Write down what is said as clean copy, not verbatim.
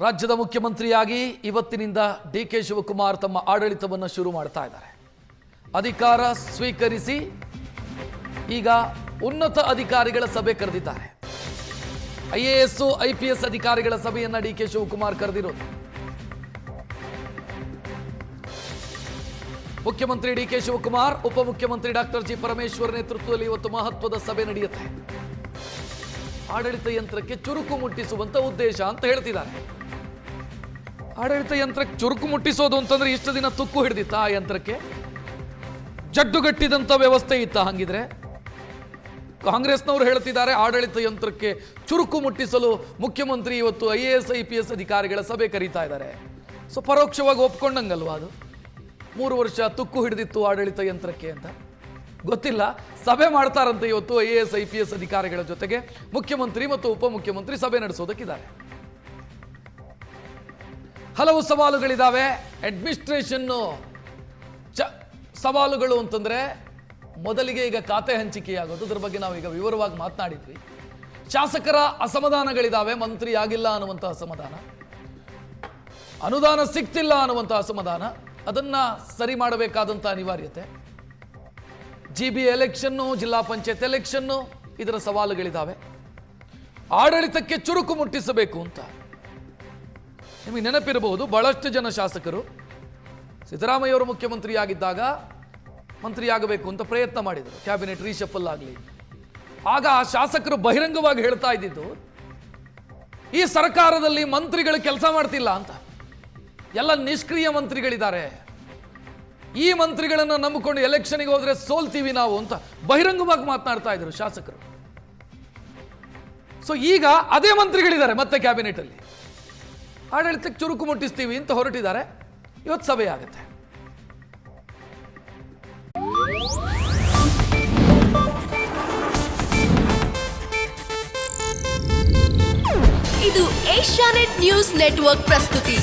ರಾಜ್ಯದ ಮುಖ್ಯಮಂತ್ರಿಯಾಗಿ ಇವತ್ತಿನಿಂದ ಡಿ.ಕೆ. ಶಿವಕುಮಾರ್ ತಮ್ಮ ಆಡಳಿತವನ್ನು ಶುರು ಮಾಡ್ತಾ ಇದ್ದಾರೆ. ಅಧಿಕಾರ ಸ್ವೀಕರಿಸಿ ಈಗ ಉನ್ನತ ಅಧಿಕಾರಿಗಳ ಸಭೆ ಕರೆದಿದ್ದಾರೆ. IAS, IPS ಅಧಿಕಾರಿಗಳ ಸಭೆಯನ್ನ ಡಿ.ಕೆ. ಶಿವಕುಮಾರ್ ಕರೆದಿರೋದು. ಮುಖ್ಯಮಂತ್ರಿ ಡಿ.ಕೆ. ಶಿವಕುಮಾರ್, ಉಪಮುಖ್ಯಮಂತ್ರಿ ಡಾಕ್ಟರ್ ಜಿ. ಪರಮೇಶ್ವರ್ ನೇತೃತ್ವದಲ್ಲಿ ಇವತ್ತು ಮಹತ್ವದ ಸಭೆ ನಡೆಯುತ್ತೆ. ಆಡಳಿತ ಯಂತ್ರಕ್ಕೆ ಚುರುಕು ಮುಟ್ಟಿಸುವಂತ ಉದ್ದೇಶ ಅಂತ ಹೇಳ್ತಿದ್ದಾರೆ. ಆಡಳಿತ ಯಂತ್ರಕ್ಕೆ ಚುರುಕು ಮುಟ್ಟಿಸೋದು ಅಂತಂದ್ರೆ ಇಷ್ಟು ದಿನ ತುಕ್ಕು ಹಿಡಿದಿತ್ತ ಆ ಯಂತ್ರಕ್ಕೆ? ಜಡ್ಡುಗಟ್ಟಿದಂತ ವ್ಯವಸ್ಥೆ ಇತ್ತ? ಹಂಗಿದ್ರೆ ಕಾಂಗ್ರೆಸ್ನವರು ಹೇಳ್ತಿದ್ದಾರೆ ಆಡಳಿತ ಯಂತ್ರಕ್ಕೆ ಚುರುಕು ಮುಟ್ಟಿಸಲು ಮುಖ್ಯಮಂತ್ರಿ ಇವತ್ತು IAS, IPS ಅಧಿಕಾರಿಗಳ ಸಭೆ ಕರೀತಾ ಇದ್ದಾರೆ. ಸೊ ಪರೋಕ್ಷವಾಗಿ ಒಪ್ಕೊಂಡಂಗಲ್ವಾ ಅದು? 3 ವರ್ಷ ತುಕ್ಕು ಹಿಡಿದಿತ್ತು ಆಡಳಿತ ಯಂತ್ರಕ್ಕೆ ಅಂತ ಗೊತ್ತಿಲ್ಲ. ಸಭೆ ಮಾಡ್ತಾರಂತೆ ಇವತ್ತು IAS, IPS ಅಧಿಕಾರಿಗಳ ಜೊತೆಗೆ ಮುಖ್ಯಮಂತ್ರಿ ಮತ್ತು ಉಪಮುಖ್ಯಮಂತ್ರಿ ಸಭೆ ನಡೆಸೋದಕ್ಕಿದ್ದಾರೆ. ಹಲವು ಸವಾಲುಗಳಿದ್ದಾವೆ. ಅಡ್ಮಿನಿಸ್ಟ್ರೇಷನ್ ಸವಾಲುಗಳು ಅಂತಂದ್ರೆ ಮೊದಲಿಗೆ ಈಗ ಖಾತೆ ಹಂಚಿಕೆಯಾಗೋದು, ಅದ್ರ ಬಗ್ಗೆ ನಾವು ಈಗ ವಿವರವಾಗಿ ಮಾತನಾಡಿದ್ವಿ. ಶಾಸಕರ ಅಸಮಾಧಾನಗಳಿದ್ದಾವೆ. ಮಂತ್ರಿ ಆಗಿಲ್ಲ ಅನ್ನುವಂಥ ಅಸಮಾಧಾನ, ಅನುದಾನ ಸಿಗ್ತಿಲ್ಲ ಅನ್ನುವಂಥ ಅಸಮಾಧಾನ, ಅದನ್ನ ಸರಿ ಮಾಡಬೇಕಾದಂಥ ಅನಿವಾರ್ಯತೆ. GB ಎಲೆಕ್ಷನ್ನು, ಜಿಲ್ಲಾ ಪಂಚಾಯತ್ ಎಲೆಕ್ಷನ್ನು, ಇದರ ಸವಾಲುಗಳಿದ್ದಾವೆ. ಆಡಳಿತಕ್ಕೆ ಚುರುಕು ಮುಟ್ಟಿಸಬೇಕು ಅಂತ ನಿಮಗೆ ನೆನಪಿರಬಹುದು. ಬಹಳಷ್ಟು ಜನ ಶಾಸಕರು ಸಿದ್ದರಾಮಯ್ಯವರು ಮುಖ್ಯಮಂತ್ರಿಯಾಗಿದ್ದಾಗ ಮಂತ್ರಿಯಾಗಬೇಕು ಅಂತ ಪ್ರಯತ್ನ ಮಾಡಿದರು, ಕ್ಯಾಬಿನೆಟ್ ರೀಶಫಲ್ ಆಗಲಿ. ಆಗ ಆ ಶಾಸಕರು ಬಹಿರಂಗವಾಗಿ ಹೇಳ್ತಾ ಇದ್ದಿದ್ದು, ಈ ಸರ್ಕಾರದಲ್ಲಿ ಮಂತ್ರಿಗಳು ಕೆಲಸ ಮಾಡ್ತಿಲ್ಲ ಅಂತ, ಎಲ್ಲ ನಿಷ್ಕ್ರಿಯ ಮಂತ್ರಿಗಳಿದ್ದಾರೆ, ಈ ಮಂತ್ರಿಗಳನ್ನು ನಂಬಿಕೊಂಡು ಎಲೆಕ್ಷನ್ಗೆ ಹೋದ್ರೆ ಸೋಲ್ತೀವಿ ನಾವು ಅಂತ ಬಹಿರಂಗವಾಗಿ ಮಾತನಾಡ್ತಾ ಇದ್ರು ಶಾಸಕರು. ಸೊ ಈಗ ಅದೇ ಮಂತ್ರಿಗಳಿದ್ದಾರೆ ಮತ್ತೆ ಕ್ಯಾಬಿನೆಟ್ ಅಲ್ಲಿ, ಆಡಳಿತಕ್ಕೆ ಚುರುಕು ಮುಟ್ಟಿಸ್ತೀವಿ ಅಂತ ಹೊರಟಿದ್ದಾರೆ. ಇವತ್ತು ಸಭೆ ಆಗುತ್ತೆ. ಇದು ಏಷ್ಯಾನೆಟ್ ನ್ಯೂಸ್ ನೆಟ್ವರ್ಕ್ ಪ್ರಸ್ತುತಿ.